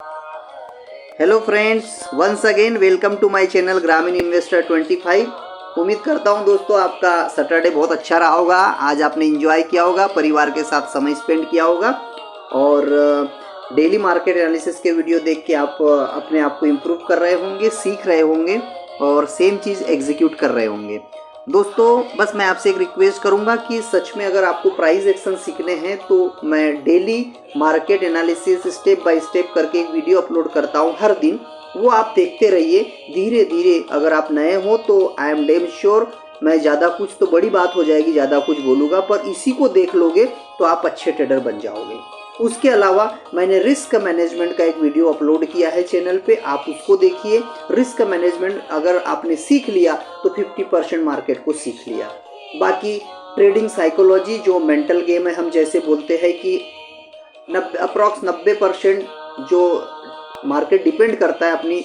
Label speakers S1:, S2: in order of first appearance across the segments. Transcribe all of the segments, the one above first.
S1: Hello friends, once again welcome to my channel Gramin investor 25। उम्मीद करता हूं दोस्तों आपका सैटरडे बहुत अच्छा रहा होगा। आज आपने एंजॉय किया होगा, परिवार के साथ समय स्पेंड किया होगा और डेली मार्केट एनालिसिस के वीडियो देख के आप अपने आप को इम्प्रूव कर रहे होंगे, सीख रहे होंगे और सेम चीज़ एग्जीक्यूट कर रहे होंगे। दोस्तों बस मैं आपसे एक रिक्वेस्ट करूंगा कि सच में अगर आपको प्राइस एक्शन सीखने हैं तो मैं daily market analysis step by step करके एक वीडियो अपलोड करता हूं हर दिन। वो आप देखते रहिए। धीरे धीरे अगर आप नए हो तो आई एम डेम श्योर मैं ज़्यादा कुछ तो बड़ी बात हो जाएगी, ज़्यादा कुछ बोलूँगा, पर इसी को देख लोगे तो आप अच्छे ट्रेडर बन जाओगे। उसके अलावा मैंने रिस्क मैनेजमेंट का एक वीडियो अपलोड किया है चैनल पे, आप उसको देखिए। रिस्क मैनेजमेंट अगर आपने सीख लिया तो 50% मार्केट को सीख लिया। बाकी ट्रेडिंग साइकोलॉजी जो मेंटल गेम है, हम जैसे बोलते हैं कि अप्रॉक्स 90% जो मार्केट डिपेंड करता है अपनी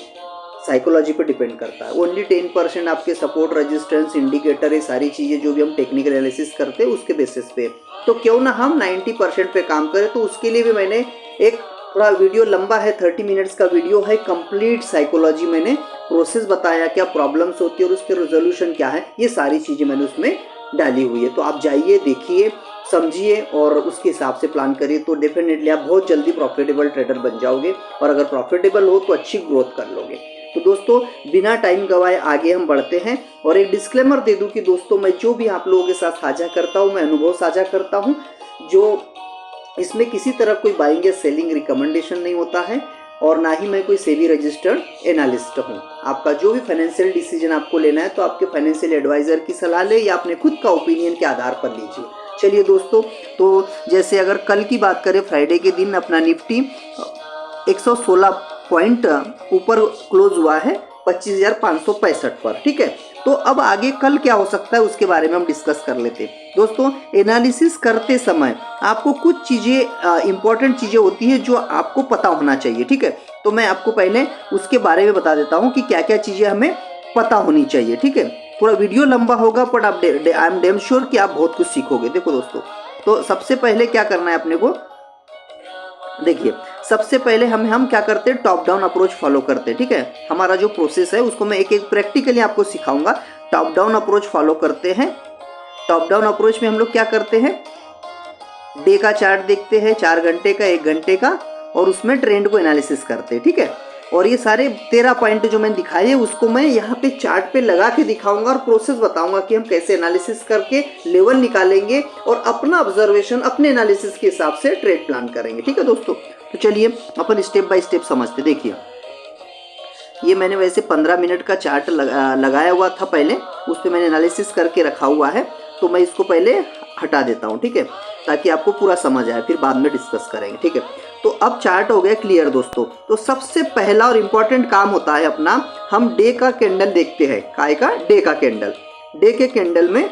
S1: साइकोलॉजी पे डिपेंड करता है। ओनली 10% आपके सपोर्ट, रेजिस्टेंस, इंडिकेटर, ये सारी चीज़ें जो भी हम टेक्निकल एनालिसिस करते हैं उसके बेसिस पे। तो क्यों ना हम 90% पे काम करें। तो उसके लिए भी मैंने एक थोड़ा वीडियो लंबा है, 30 मिनट्स का वीडियो है, कंप्लीट साइकोलॉजी मैंने प्रोसेस बताया, क्या प्रॉब्लम्स होती है और उसके रेजोल्यूशन क्या है, ये सारी चीज़ें मैंने उसमें डाली हुई है। तो आप जाइए, देखिए, समझिए और उसके हिसाब से प्लान करिए तो डेफिनेटली आप बहुत जल्दी प्रॉफिटेबल ट्रेडर बन जाओगे और अगर प्रॉफिटेबल हो तो अच्छी ग्रोथ कर लोगे। तो दोस्तों बिना टाइम गवाए आगे हम बढ़ते हैं। और एक डिस्क्लेमर दे दूं कि दोस्तों मैं जो भी आप लोगों के साथ साझा करता हूं, मैं अनुभव साझा करता हूं, जो इसमें किसी तरह कोई बाइंग या सेलिंग रिकमेंडेशन नहीं होता है और ना ही मैं कोई सेबी रजिस्टर्ड एनालिस्ट हूं। आपका जो भी फाइनेंशियल डिसीजन आपको लेना है तो आपके फाइनेंशियल एडवाइजर की सलाह ले या अपने खुद का ओपिनियन के आधार पर लीजिए। चलिए दोस्तों, तो जैसे अगर कल की बात करें, फ्राइडे के दिन अपना निफ्टी 116 पॉइंट ऊपर क्लोज हुआ है 25,565 पर। ठीक है, तो अब आगे कल क्या हो सकता है उसके बारे में हम डिस्कस कर लेते हैं। दोस्तों एनालिसिस करते समय आपको कुछ चीज़ें इंपॉर्टेंट चीज़ें होती है जो आपको पता होना चाहिए। ठीक है, तो मैं आपको पहले उसके बारे में बता देता हूँ कि क्या क्या चीज़ें हमें पता होनी चाहिए। ठीक है, थोड़ा वीडियो लंबा होगा पर आप आई एम डेम श्योर कि आप बहुत कुछ सीखोगे। देखो दोस्तों, तो सबसे पहले क्या करना है अपने को, देखिए सबसे पहले हम क्या करते हैं, टॉप डाउन अप्रोच फॉलो करते हैं। ठीक है, हमारा जो प्रोसेस है उसको मैं एक एक प्रैक्टिकली आपको सिखाऊंगा। टॉप डाउन अप्रोच फॉलो करते हैं। टॉप डाउन अप्रोच में हम लोग क्या करते हैं, डे का चार्ट देखते हैं, 4 घंटे का, 1 घंटे का, और उसमें ट्रेंड को एनालिसिस करते हैं। ठीक है, और ये सारे 13 पॉइंट जो मैंने दिखाए हैं उसको मैं यहाँ पे चार्ट पे लगा के दिखाऊंगा और प्रोसेस बताऊंगा कि हम कैसे एनालिसिस करके लेवल निकालेंगे और अपना ऑब्जर्वेशन अपने एनालिसिस के हिसाब से ट्रेड प्लान करेंगे। ठीक है दोस्तों, तो चलिए अपन स्टेप बाय स्टेप समझते। देखिए ये मैंने वैसे 15 मिनट का चार्ट लगाया हुआ था पहले, उस पर मैंने एनालिसिस करके रखा हुआ है, तो मैं इसको पहले हटा देता हूँ। ठीक है, ताकि आपको पूरा समझ आए, फिर बाद में डिस्कस करेंगे। ठीक है, तो अब चार्ट हो गया क्लियर दोस्तों। तो सबसे पहला और इम्पॉर्टेंट काम होता है अपना, हम डे का कैंडल देखते हैं। काय का? डे का कैंडल। डे के कैंडल में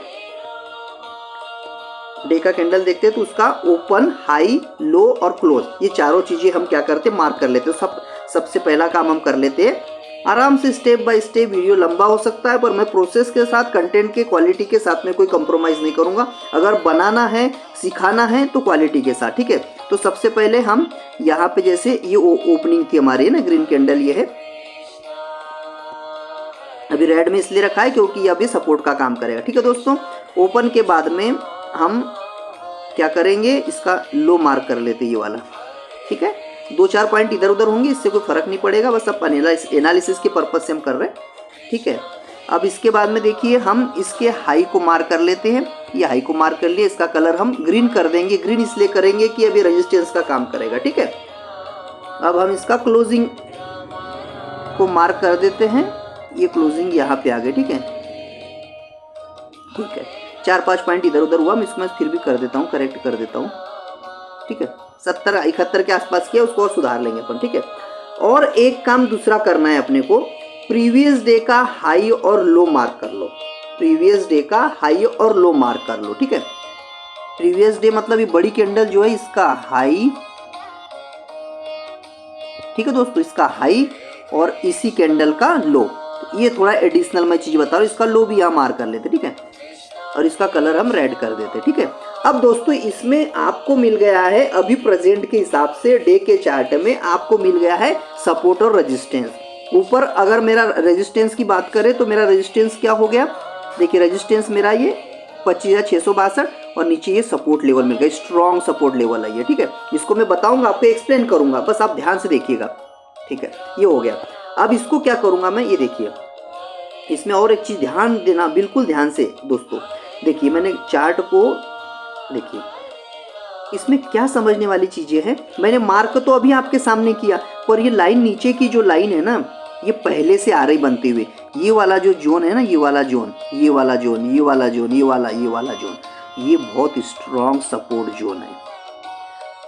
S1: डे का कैंडल देखते हैं तो उसका ओपन, हाई, लो और क्लोज, ये चारों चीजें हम क्या करते हैं, मार्क कर लेते हैं। सबसे पहला काम हम कर लेते हैं आराम से, स्टेप बाय स्टेप। वीडियो लंबा हो सकता है पर मैं प्रोसेस के साथ, कंटेंट के क्वालिटी के साथ में कोई कंप्रोमाइज़ नहीं करूंगा। अगर बनाना है, सिखाना है तो क्वालिटी के साथ। ठीक है, तो सबसे पहले हम यहाँ पे जैसे ये ओपनिंग थी हमारी ना, ग्रीन कैंडल ये है, अभी रेड में इसलिए रखा है क्योंकि ये अभी सपोर्ट का काम करेगा। ठीक है दोस्तों, ओपन के बाद में हम क्या करेंगे, इसका लो मार्क कर लेते हैं, ये वाला। ठीक है, 2-4 पॉइंट इधर उधर होंगे, इससे कोई फर्क नहीं पड़ेगा, बस अब एनालिसिस के पर्पज से हम कर रहे हैं। ठीक है, अब इसके बाद में देखिए हम इसके हाई को मार्क कर लेते हैं। ये हाई को मार्क कर लिए, इसका कलर हम ग्रीन कर देंगे। ग्रीन इसलिए करेंगे कि अभी रेजिस्टेंस का काम करेगा। ठीक है, अब हम इसका क्लोजिंग को मार्क कर देते हैं। ये क्लोजिंग यहाँ पे आ गए। ठीक है, ठीक है, 4-5 पॉइंट इधर उधर हुआ, मैं इसमें फिर भी कर देता हूँ, करेक्ट कर देता हूँ। ठीक है, 70-71 के आसपास किया, उसको और सुधार लेंगे अपन। ठीक है, और एक काम दूसरा करना है अपने को, प्रीवियस डे का हाई और लो मार्क कर लो। प्रीवियस डे का हाई और लो मार्क कर लो। ठीक है, प्रीवियस डे मतलब ये बड़ी कैंडल जो है इसका हाई। ठीक है दोस्तों, इसका हाई और इसी कैंडल का लो। तो ये थोड़ा एडिशनल मैं चीज बता रहा हूँ, इसका लो भी यहाँ मार्क कर लेते। ठीक है, और इसका कलर हम रेड कर देते हैं। ठीक है, अब दोस्तों इसमें आपको मिल गया है अभी प्रेजेंट के हिसाब से डे के चार्ट में आपको मिल गया है सपोर्ट और रेजिस्टेंस। ऊपर अगर मेरा रेजिस्टेंस की बात करें तो मेरा रेजिस्टेंस क्या हो गया, देखिए रेजिस्टेंस मेरा ये 25,662 और नीचे ये सपोर्ट लेवल मिल गया, स्ट्रॉन्ग सपोर्ट लेवल है ये। ठीक है, इसको मैं बताऊंगा, आपको एक्सप्लेन करूंगा, बस आप ध्यान से देखिएगा। ठीक है, ये हो गया। अब इसको क्या करूंगा मैं, ये देखिए इसमें और एक चीज ध्यान देना, बिल्कुल ध्यान से दोस्तों। देखिए मैंने चार्ट को, देखिए इसमें क्या समझने वाली चीजें हैं। मैंने मार्क तो अभी आपके सामने किया, पर ये लाइन नीचे की जो लाइन है ना, ये पहले से आ रही बनते हुए। ये वाला जो जोन है ना, ये वाला जोन, ये वाला जोन, ये वाला जोन, ये वाला जोन, ये बहुत स्ट्रॉन्ग सपोर्ट जोन है।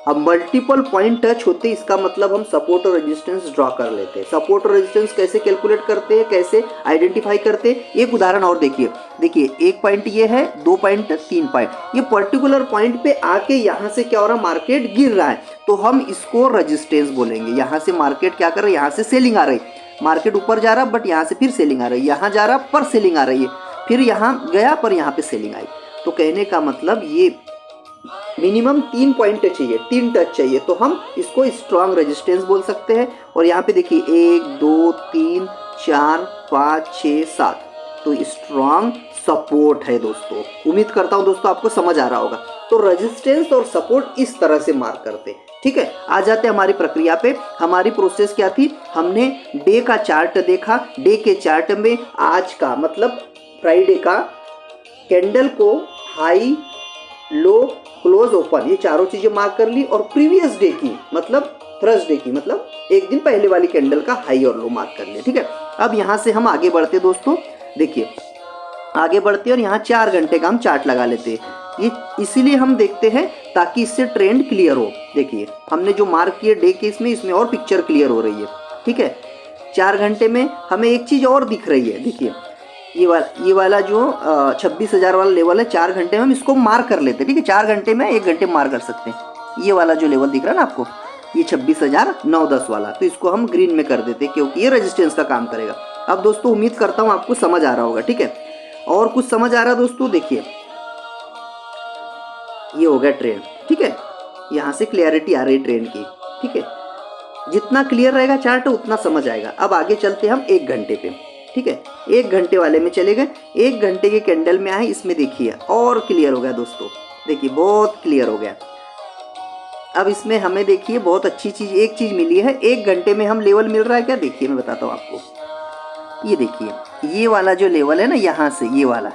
S1: अब मल्टीपल पॉइंट टच होते, इसका मतलब हम सपोर्ट और रेजिस्टेंस ड्रॉ कर लेते हैं। सपोर्ट और रेजिस्टेंस कैसे कैलकुलेट करते हैं, कैसे आइडेंटिफाई करते हैं, एक उदाहरण और देखिए। देखिए एक पॉइंट ये है, 2 पॉइंट, 3 पॉइंट, ये पर्टिकुलर पॉइंट पे आके यहाँ से क्या हो रहा है, मार्केट गिर रहा है, तो हम इसको रेजिस्टेंस बोलेंगे। यहाँ से मार्केट क्या कर रहा है, यहाँ से सेलिंग आ रही है, मार्केट ऊपर जा रहा बट यहाँ से फिर सेलिंग आ रही है, यहाँ जा रहा पर सेलिंग आ रही है, फिर यहाँ गया पर यहाँ पे सेलिंग आई। तो कहने का मतलब ये मिनिमम 3 पॉइंट चाहिए, 3 टच चाहिए, तो हम इसको स्ट्रॉन्ग रेजिस्टेंस बोल सकते हैं। और यहाँ पे देखिए 1 2 3 4 5 6 7, तो स्ट्रॉन्ग सपोर्ट है दोस्तों। उम्मीद करता हूँ दोस्तों आपको समझ आ रहा होगा। तो रेजिस्टेंस और सपोर्ट इस तरह से मार्क करते हैं। ठीक है, आ जाते हैं हमारी प्रक्रिया पे। हमारी प्रोसेस क्या थी, हमने डे का चार्ट देखा। डे के चार्ट में आज का मतलब फ्राइडे का कैंडल को हाई, लो, क्लोज, ओपन, ये चारों चीजें मार्क कर ली। और प्रीवियस डे की मतलब थर्सडे की मतलब एक दिन पहले वाली कैंडल का हाई और लो मार्क कर लिया। ठीक है, अब यहाँ से हम आगे बढ़ते दोस्तों। देखिए आगे बढ़ते और यहाँ 4 घंटे का हम चार्ट लगा लेते हैं। ये इसीलिए हम देखते हैं ताकि इससे ट्रेंड क्लियर हो। देखिए हमने जो मार्क किया डे के इसमें और पिक्चर क्लियर हो रही है। ठीक है, 4 घंटे में हमें एक चीज और दिख रही है। देखिए ये वाला जो 26,000 वाला लेवल है, 4 घंटे में हम इसको मार्क कर लेते हैं। ठीक है, 4 घंटे में 1 घंटे मार्क कर सकते हैं। ये वाला जो लेवल दिख रहा है ना आपको, ये 26,910 वाला, तो इसको हम ग्रीन में कर देते हैं क्योंकि ये रेजिस्टेंस का काम करेगा। अब दोस्तों उम्मीद करता हूँ आपको समझ आ रहा होगा। ठीक है, और कुछ समझ आ रहा है दोस्तों। देखिए ये हो गया ट्रेंड। ठीक है, यहाँ से क्लियरिटी आ रही है ट्रेंड की। ठीक है, जितना क्लियर रहेगा चार्ट उतना समझ आएगा। अब आगे चलते हम 1 घंटे पे। ठीक है, 1 घंटे वाले में चले गए। 1 घंटे के कैंडल में आए, इसमें देखिए और क्लियर हो गया दोस्तों। देखिए बहुत क्लियर हो गया। अब इसमें हमें देखिए बहुत अच्छी चीज, एक चीज मिली है। 1 घंटे में हम लेवल मिल रहा है क्या, देखिए मैं बताता हूँ आपको। ये देखिए ये वाला जो लेवल है ना, यहाँ से ये वाला,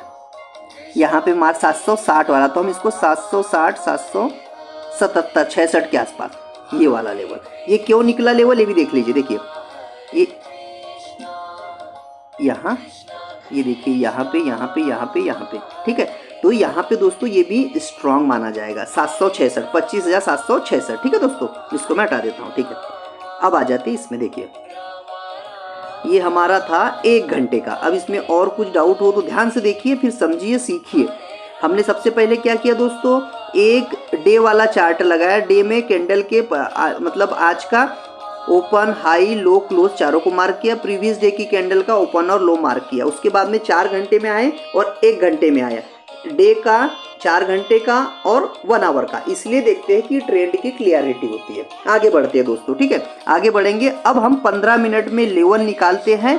S1: यहाँ पे मार्क 760 वाला, तो हम इसको 760, 777, 66 के आसपास, ये वाला लेवल। ये क्यों निकला लेवल, ये भी देख लीजिए। देखिए ये यहाँ, ये देखिए यहाँ पे, यहाँ पे, यहाँ पे, यहाँ पे। ठीक है, तो यहाँ पे दोस्तों ये भी स्ट्रॉन्ग माना जाएगा। 766, 25,766। ठीक है दोस्तों, इसको मैं हटा देता हूँ। ठीक है, अब आ जाते हैं इसमें। देखिए ये हमारा था 1 घंटे का। अब इसमें और कुछ डाउट हो तो ध्यान से देखिए, फिर समझिए, सीखिए। हमने सबसे पहले क्या किया दोस्तों, एक डे वाला चार्ट लगाया। डे में कैंडल के मतलब आज का ओपन, हाई, लो, क्लोज चारों को मार्क किया। प्रीवियस डे की कैंडल का ओपन और लो मार्क किया। उसके बाद में 4 घंटे में आए और 1 घंटे में आया। डे का, 4 घंटे का और 1 आवर का। इसलिए देखते हैं कि ट्रेंड की क्लियरिटी होती है। आगे बढ़ते हैं दोस्तों। ठीक है, आगे बढ़ेंगे। अब हम 15 मिनट में लेवल निकालते हैं।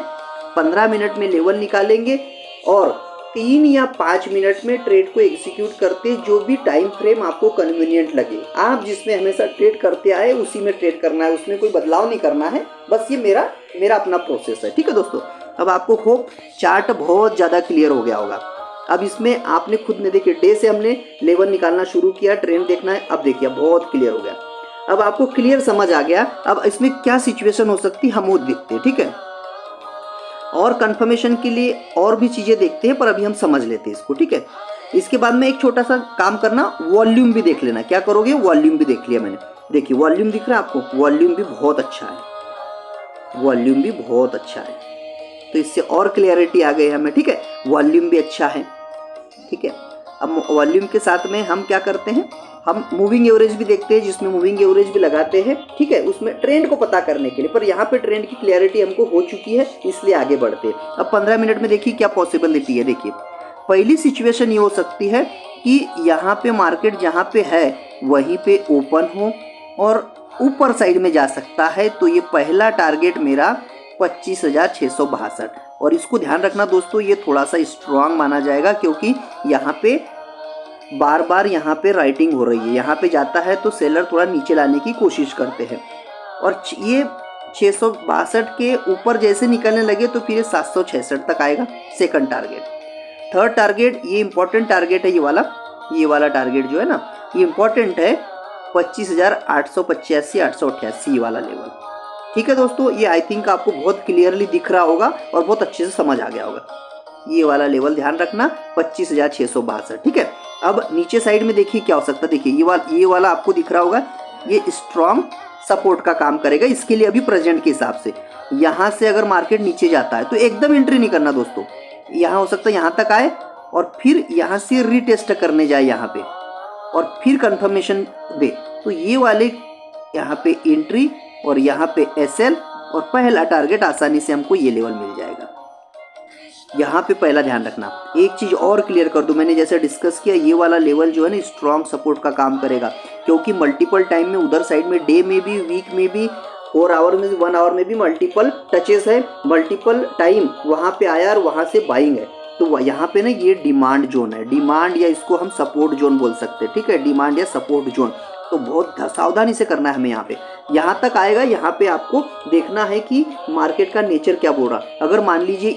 S1: 15 मिनट में लेवल निकालेंगे और 3 या 5 मिनट में ट्रेड को एग्जीक्यूट करते हैं। जो भी टाइम फ्रेम आपको कन्वीनियंट लगे, आप जिसमें हमेशा ट्रेड करते आए उसी में ट्रेड करना है, उसमें कोई बदलाव नहीं करना है। बस ये मेरा अपना प्रोसेस है। ठीक है दोस्तों, अब आपको होप चार्ट बहुत ज़्यादा क्लियर हो गया होगा। अब इसमें आपने खुद ने देखिए, डे से हमने लेवल निकालना शुरू किया, ट्रेंड देखना है। अब देखिए बहुत क्लियर हो गया। अब आपको क्लियर समझ आ गया। अब इसमें क्या सिचुएशन हो सकती है हम वो देखते हैं। ठीक है, और कंफर्मेशन के लिए और भी चीजें देखते हैं, पर अभी हम समझ लेते हैं इसको। ठीक है, इसके बाद में एक छोटा सा काम करना, वॉल्यूम भी देख लेना। क्या करोगे, वॉल्यूम भी देख लिया मैंने। देखिए वॉल्यूम दिख रहा है आपको, वॉल्यूम भी बहुत अच्छा है, वॉल्यूम भी बहुत अच्छा है। तो इससे और क्लियरिटी आ गई हमें। ठीक है, वॉल्यूम भी अच्छा है। ठीक है, अब वॉल्यूम के साथ में हम क्या करते हैं, हम मूविंग एवरेज भी देखते हैं, जिसमें मूविंग एवरेज भी लगाते हैं। ठीक है, उसमें ट्रेंड को पता करने के लिए। पर यहाँ पे ट्रेंड की क्लियरिटी हमको हो चुकी है, इसलिए आगे बढ़ते हैं। अब 15 मिनट में देखिए क्या पॉसिबिलिटी है। देखिए पहली सिचुएशन ये हो सकती है कि यहाँ पे मार्केट जहाँ पे है वहीं पे ओपन हो और ऊपर साइड में जा सकता है। तो ये पहला टारगेट मेरा 25,662, और इसको ध्यान रखना दोस्तों, ये थोड़ा सा स्ट्रांग माना जाएगा क्योंकि यहाँ पे बार बार यहाँ पे राइटिंग हो रही है। यहाँ पे जाता है तो सेलर थोड़ा नीचे लाने की कोशिश करते हैं, और ये 662 के ऊपर जैसे निकलने लगे तो फिर 766 तक आएगा सेकंड टारगेट। थर्ड टारगेट ये इंपॉर्टेंट टारगेट है, ये वाला टारगेट जो है ना ये इंपॉर्टेंट है, 25,885 888 ये वाला लेवल। ठीक है दोस्तों, ये आई थिंक आपको बहुत क्लियरली दिख रहा होगा और बहुत अच्छे से समझ आ गया होगा। ये वाला लेवल ध्यान रखना 25,662। ठीक है, अब नीचे साइड में देखिए क्या हो सकता है। देखिए ये वाला आपको दिख रहा होगा, ये स्ट्रॉन्ग सपोर्ट का काम करेगा इसके लिए अभी प्रेजेंट के हिसाब से। यहाँ से अगर मार्केट नीचे जाता है तो एकदम एंट्री नहीं करना दोस्तों, यहाँ हो सकता है यहाँ तक आए और फिर यहाँ से रीटेस्ट करने जाए यहाँ पे और फिर कंफर्मेशन दे, तो ये वाले यहाँ पे एंट्री और यहाँ पे एसएल और पहला टारगेट आसानी से हमको ये लेवल मिल जाएगा। यहाँ पे पहला ध्यान रखना। एक चीज और क्लियर कर दूं, मैंने जैसे डिस्कस किया ये वाला लेवल जो है ना स्ट्रॉन्ग सपोर्ट का काम करेगा, क्योंकि मल्टीपल टाइम में उधर साइड में डे में भी, वीक में भी, 4 आवर में भी, 1 आवर में भी मल्टीपल टचेस है, मल्टीपल टाइम वहाँ पे आया और वहाँ से बाइंग है। तो यहाँ पे ना ये डिमांड जोन है, डिमांड या इसको हम सपोर्ट जोन बोल सकते हैं। ठीक है, डिमांड या सपोर्ट जोन, तो बहुत सावधानी से करना है हमें। यहाँ तक आएगा, यहाँ पे आपको देखना है कि मार्केट का नेचर क्या बोल रहा। अगर मान लीजिए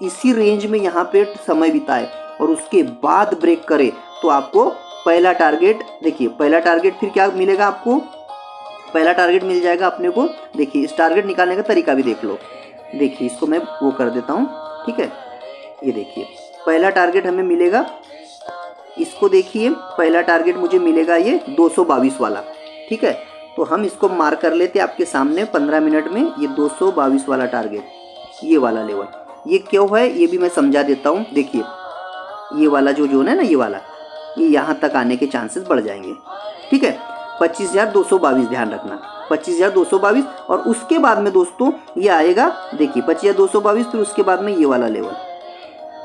S1: इसी रेंज में यहाँ पे समय बिताए और उसके बाद ब्रेक करे तो आपको पहला टारगेट, देखिए पहला टारगेट फिर क्या मिलेगा आपको, पहला टारगेट मिल जाएगा अपने को। देखिए इस टारगेट निकालने का तरीका भी देख लो। देखिए इसको मैं वो कर देता हूँ। ठीक है, ये देखिए पहला टारगेट हमें मिलेगा, इसको देखिए पहला टारगेट मुझे मिलेगा ये 222 वाला। ठीक है, तो हम इसको मार्क कर लेते हैं आपके सामने 15 मिनट में। ये 222 वाला टारगेट, ये वाला लेवल, ये क्यों है ये भी मैं समझा देता हूँ। देखिए ये वाला जो जोन है ना, ये वाला, ये यहाँ तक आने के चांसेस बढ़ जाएंगे। ठीक है, 25,222 ध्यान रखना, 25,222। और उसके बाद में दोस्तों ये आएगा, देखिए 25,222, फिर उसके बाद में ये वाला लेवल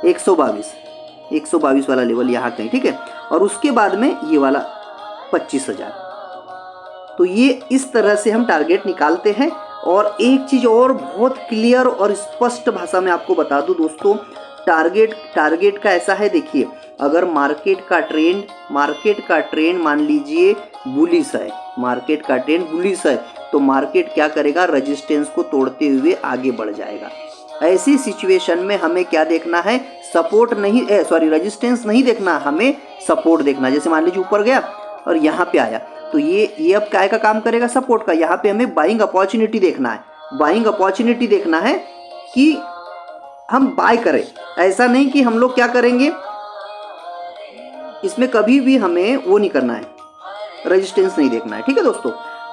S1: 122 वाला लेवल यहाँ कहीं। ठीक है, और उसके बाद में ये वाला 25,000। तो ये इस तरह से हम टारगेट निकालते हैं। और एक चीज और बहुत क्लियर और स्पष्ट भाषा में आपको बता दूं दोस्तों, टारगेट का ऐसा है। देखिए अगर मार्केट का ट्रेंड मान लीजिए बुलिश है, मार्केट का ट्रेंड बुलिश है, तो मार्केट क्या करेगा, रेजिस्टेंस को तोड़ते हुए आगे बढ़ जाएगा। ऐसी सिचुएशन में हमें क्या देखना है, रेजिस्टेंस नहीं देखना, हमें सपोर्ट देखना। जैसे मान लीजिए ऊपर गया और यहाँ पे आया, तो ये अब क्या का काम करेगा, सपोर्ट का। यहाँ पे हमें बाइंग अपॉर्चुनिटी देखना है, बाइंग अपॉर्चुनिटी देखना है कि हम बाय करें। ऐसा नहीं कि हम लोग क्या करेंगे, इसमें कभी भी हमें वो नहीं करना है, रेजिस्टेंस नहीं देखना है। ठीक है दोस्तों,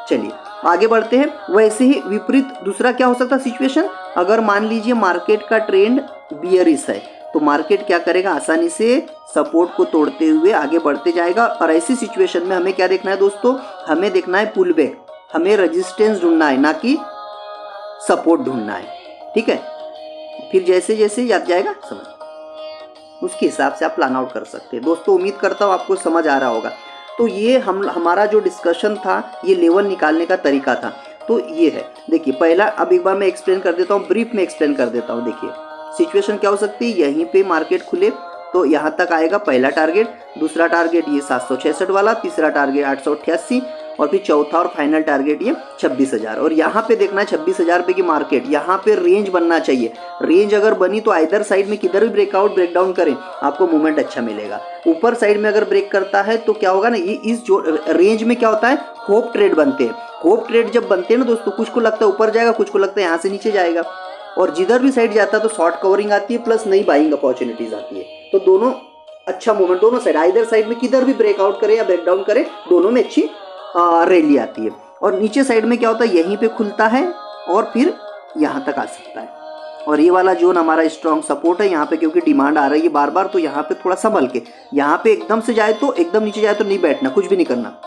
S1: चलिए आगे बढ़ते हैं। वैसे ही विपरीत दूसरा क्या हो सकता है सिचुएशन, अगर मान लीजिए मार्केट का ट्रेंड बियरिश है, तो मार्केट क्या करेगा, आसानी से सपोर्ट को तोड़ते हुए आगे बढ़ते जाएगा। और ऐसी सिचुएशन में हमें क्या देखना है दोस्तों, हमें देखना है पुल बैक, हमें रेजिस्टेंस ढूंढना है, ना कि सपोर्ट ढूंढना है। ठीक है, फिर जैसे जैसे याद जाएगा समझ, उसके हिसाब से आप प्लान आउट कर सकते हैं। दोस्तों उम्मीद करता हूँ आपको समझ आ रहा होगा। तो ये हमारा जो डिस्कशन था, ये लेवल निकालने का तरीका था। तो ये है, देखिए पहला, अब एक बार मैं एक्सप्लेन कर देता हूँ, ब्रीफ में एक्सप्लेन कर देता हूँ। देखिए सिचुएशन क्या हो सकती है, यहीं पे मार्केट खुले तो यहाँ तक आएगा पहला टारगेट, दूसरा टारगेट ये 766 वाला, तीसरा टारगेट 888, और फिर चौथा और फाइनल टारगेट ये 26,000। और यहाँ पे देखना है 26,000 रुपये की मार्केट, यहाँ पे रेंज बनना चाहिए। रेंज अगर बनी तो आइदर साइड में किधर भी ब्रेकडाउन करें, आपको मूवमेंट अच्छा मिलेगा। ऊपर साइड में अगर ब्रेक करता है तो क्या होगा ना, ये इस जो रेंज में क्या होता है, होप ट्रेड बनते हैं। होप ट्रेड जब बनते हैं ना दोस्तों, कुछ को लगता है ऊपर जाएगा, कुछ को लगता है यहाँ से नीचे जाएगा, और जिधर भी साइड जाता है तो शॉर्ट कवरिंग आती है प्लस नई बाइंग अपॉर्चुनिटीज आती है। तो दोनों अच्छा मूवमेंट, दोनों साइड, आइदर साइड में किधर भी ब्रेकआउट करे या ब्रेकडाउन करे, दोनों में अच्छी रैली आती है। और नीचे साइड में क्या होता है, यहीं पे खुलता है और फिर यहाँ तक आ सकता है। और ये वाला जोन हमारा स्ट्रॉन्ग सपोर्ट है यहाँ पे, क्योंकि डिमांड आ रही है बार बार, तो यहाँ पे थोड़ा संभल के, यहाँ पे एकदम से जाए तो एकदम नीचे जाए तो नहीं बैठना, कुछ भी नहीं करना,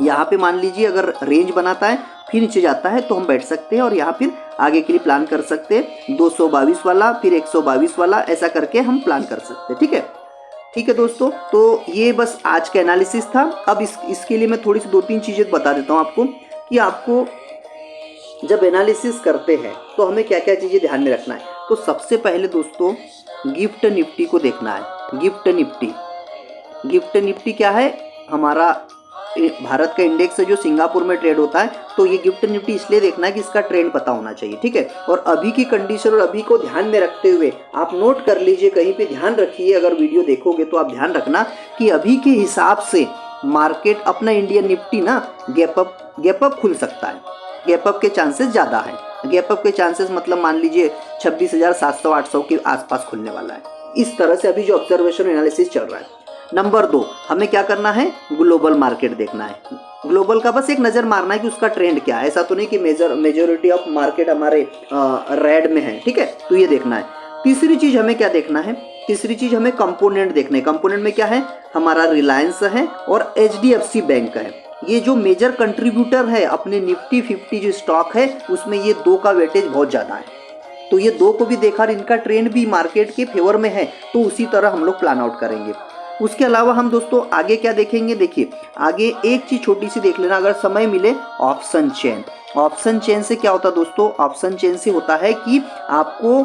S1: यहाँ पे मान लीजिए अगर रेंज बनाता है फिर नीचे जाता है तो हम बैठ सकते हैं और यहाँ फिर आगे के लिए प्लान कर सकते हैं 222 वाला फिर 122 वाला, ऐसा करके हम प्लान कर सकते हैं। ठीक है दोस्तों, तो ये बस आज का एनालिसिस था। अब इसके लिए मैं थोड़ी सी 2-3 चीज़ें बता देता हूँ आपको कि आपको जब एनालिसिस करते हैं तो हमें क्या क्या चीज़ें ध्यान में रखना है। तो सबसे पहले दोस्तों गिफ्ट निफ्टी को देखना है। गिफ्ट निफ्टी क्या है, हमारा भारत का इंडेक्स है जो सिंगापुर में ट्रेड होता है। तो ये गिफ्ट निफ्टी इसलिए देखना है कि इसका ट्रेंड पता होना चाहिए, ठीक है। और अभी की कंडीशन और अभी को ध्यान में रखते हुए आप नोट कर लीजिए, कहीं पे ध्यान रखिए, अगर वीडियो देखोगे तो आप ध्यान रखना कि अभी के हिसाब से मार्केट अपना इंडियन निफ्टी ना गैप अप खुल सकता है। गैप अप के चांसेस ज़्यादा है। गैप अप के चांसेस मतलब मान लीजिए 26,700-800 के आसपास खुलने वाला है। इस तरह से अभी जो ऑब्जर्वेशन एनालिसिस चल रहा है। नंबर 2, हमें क्या करना है, ग्लोबल मार्केट देखना है। ग्लोबल का बस एक नज़र मारना है कि उसका ट्रेंड क्या है। ऐसा तो नहीं कि मेजोरिटी ऑफ मार्केट हमारे रेड में है, ठीक है, तो ये देखना है। तीसरी चीज़ हमें क्या देखना है, तीसरी चीज़ हमें कंपोनेंट देखने। कंपोनेंट में क्या है, हमारा रिलायंस है और HDFC बैंक है। ये जो मेजर कंट्रीब्यूटर है अपने निफ्टी 50 जो स्टॉक है उसमें ये 2 का वेटेज बहुत ज़्यादा है। तो ये 2 को भी देखा और इनका ट्रेंड भी मार्केट के फेवर में है, तो उसी तरह हम लोग प्लान आउट करेंगे। उसके अलावा हम दोस्तों आगे क्या देखेंगे, देखिए आगे एक चीज़ छोटी सी देख लेना अगर समय मिले, ऑप्शन चेन। ऑप्शन चेन से क्या होता है दोस्तों, ऑप्शन चेन से होता है कि आपको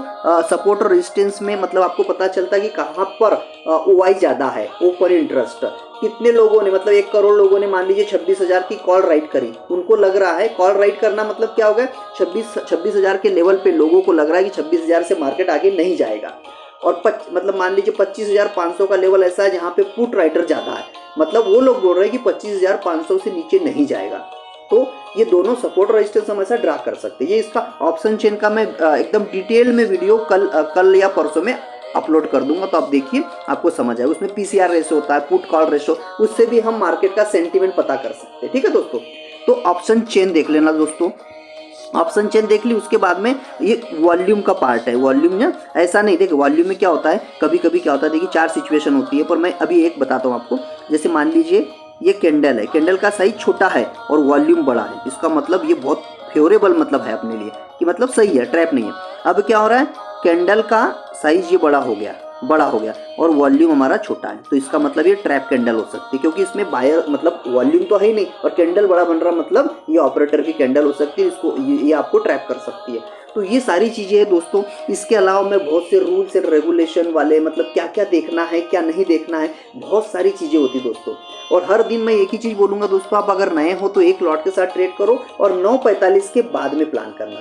S1: सपोर्ट और रेजिस्टेंस में मतलब आपको पता चलता है कि कहाँ पर OI ज़्यादा है, ओपन इंटरेस्ट। कितने लोगों ने मतलब 1 करोड़ लोगों ने मान लीजिए 26,000 की कॉल राइट करी, उनको लग रहा है कॉल राइट करना मतलब क्या होगा, 26,000 के लेवल पे लोगों को लग रहा है कि 26,000 से मार्केट आगे नहीं जाएगा। और मतलब मान लीजिए 25,500 का लेवल ऐसा है जहाँ पे पुट राइटर ज़्यादा है, मतलब वो लोग बोल रहे हैं कि 25,500 से नीचे नहीं जाएगा। तो ये दोनों सपोर्ट रेजिस्टेंस हम ऐसा ड्रा कर सकते हैं। ये इसका ऑप्शन चेन का मैं एकदम डिटेल में वीडियो कल या परसों में अपलोड कर दूंगा, तो आप देखिए आपको समझ आएगा। उसमें PCR रेशो होता है, पुट कॉल रेशो, उससे भी हम मार्केट का सेंटीमेंट पता कर सकते हैं, ठीक है दोस्तों। तो ऑप्शन चेन देख लेना दोस्तों, ऑप्शन चेन देख ली। उसके बाद में ये वॉल्यूम का पार्ट है। वॉल्यूम ना ऐसा नहीं, देखिए वॉल्यूम में क्या होता है, कभी कभी क्या होता है, देखिए 4 सिचुएशन होती है, पर मैं अभी एक बताता हूँ आपको। जैसे मान लीजिए ये कैंडल है, कैंडल का साइज छोटा है और वॉल्यूम बड़ा है, इसका मतलब ये बहुत फेवरेबल मतलब है अपने लिए कि मतलब सही है, ट्रैप नहीं है। अब क्या हो रहा है, कैंडल का साइज ये बड़ा हो गया और वॉल्यूम हमारा छोटा है, तो इसका मतलब ये ट्रैप कैंडल हो सकती है, क्योंकि इसमें बायर मतलब वॉल्यूम तो है ही नहीं और कैंडल बड़ा बन रहा, मतलब ये ऑपरेटर की कैंडल हो सकती है, इसको ये आपको ट्रैप कर सकती है। तो ये सारी चीज़ें हैं दोस्तों। इसके अलावा मैं बहुत से रूल्स एंड रेगुलेशन वाले मतलब क्या क्या देखना है क्या नहीं देखना है, बहुत सारी चीज़ें होती दोस्तों। और हर दिन मैं एक ही चीज़ बोलूँगा दोस्तों, आप अगर नए हो तो एक लॉट के साथ ट्रेड करो और 9:45 के बाद में प्लान करना।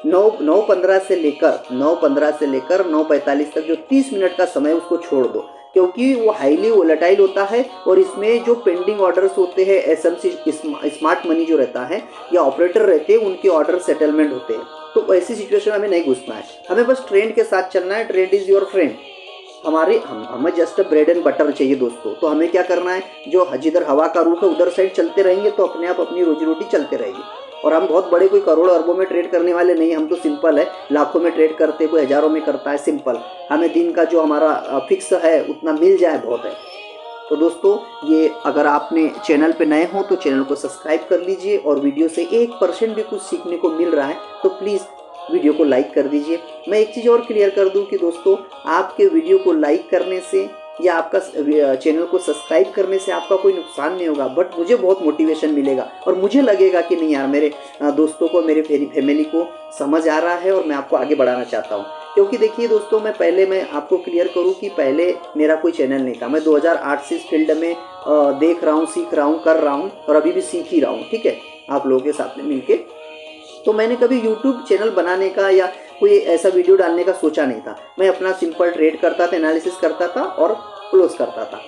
S1: 9:15 से लेकर 9:45 तक जो 30 मिनट का समय उसको छोड़ दो, क्योंकि वो हाईली वोलेटाइल होता है और इसमें जो पेंडिंग ऑर्डर्स होते हैं, SMC स्मार्ट मनी जो रहता है या ऑपरेटर रहते हैं, उनके ऑर्डर सेटलमेंट होते हैं। तो ऐसी सिचुएशन हमें नहीं घुसना है, हमें बस ट्रेंड के साथ चलना है। Trend is your friend. हमें जस्ट ब्रेड एंड बटर चाहिए दोस्तों। तो हमें क्या करना है, जो जिधर हवा का रुख है उधर साइड चलते रहेंगे तो अपने आप अपनी रोजी रोटी चलते रहेगी। और हम बहुत बड़े कोई करोड़ अरबों में ट्रेड करने वाले नहीं, हम तो सिंपल है, लाखों में ट्रेड करते, कोई हज़ारों में करता है, सिंपल। हमें दिन का जो हमारा फिक्स है उतना मिल जाए बहुत है। तो दोस्तों ये अगर आपने चैनल पे नए हो तो चैनल को सब्सक्राइब कर लीजिए, और वीडियो से 1% भी कुछ सीखने को मिल रहा है तो प्लीज़ वीडियो को लाइक कर दीजिए। मैं एक चीज़ और क्लियर कर दूं कि दोस्तों आपके वीडियो को लाइक करने से या आपका चैनल को सब्सक्राइब करने से आपका कोई नुकसान नहीं होगा, बट मुझे बहुत मोटिवेशन मिलेगा और मुझे लगेगा कि नहीं यार, मेरे दोस्तों को, मेरे फैमिली को समझ आ रहा है और मैं आपको आगे बढ़ाना चाहता हूँ। क्योंकि देखिए दोस्तों, मैं आपको क्लियर करूँ कि पहले मेरा कोई चैनल नहीं था। मैं 2008 से इस फील्ड में देख रहा हूँ, सीख रहा हूँ, कर रहा हूँ और अभी भी सीख ही रहा हूँ, ठीक है, आप लोगों के साथ में मिलके। तो मैंने कभी YouTube चैनल बनाने का या कोई ऐसा वीडियो डालने का सोचा नहीं था। मैं अपना सिंपल ट्रेड करता था, एनालिसिस करता था और क्लोज करता था।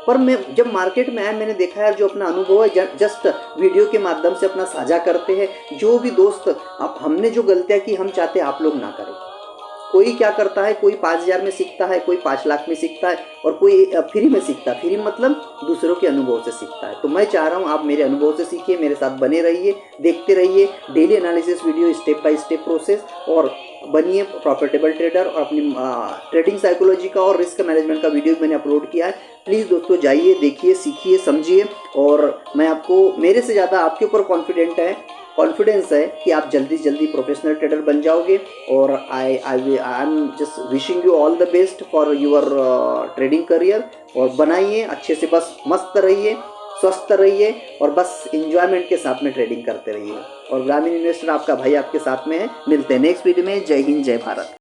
S1: पर मैं जब मार्केट में आया, मैंने देखा यार, जो अपना अनुभव है जस्ट वीडियो के माध्यम से अपना साझा करते हैं। जो भी दोस्त, अब हमने जो गलतियाँ की, हम चाहते आप लोग ना करें। कोई क्या करता है, कोई 5,000 में सीखता है, कोई 5 लाख में सीखता है और कोई फ्री में सीखता है। फ्री मतलब दूसरों के अनुभव से सीखता है। तो मैं चाह रहा हूँ आप मेरे अनुभव से सीखिए, मेरे साथ बने रहिए, देखते रहिए daily analysis video, step by step process, और बनिए प्रॉफिटेबल ट्रेडर। और अपनी ट्रेडिंग साइकोलॉजी का और रिस्क मैनेजमेंट का वीडियो मैंने अपलोड किया है, प्लीज़ दोस्तों जाइए, देखिए, सीखिए, समझिए। और मैं आपको, मेरे से ज़्यादा आपके ऊपर कॉन्फिडेंस है कि आप जल्दी से जल्दी प्रोफेशनल ट्रेडर बन जाओगे। और I am just wishing you all the best for your trading career. और बनाइए अच्छे से, बस मस्त रहिए, स्वस्थ रहिए और बस इंजॉयमेंट के साथ में ट्रेडिंग करते रहिए। और ग्रामीण इन्वेस्टर आपका भाई आपके साथ में है। मिलते हैं नेक्स्ट वीडियो में। जय हिंद, जय भारत।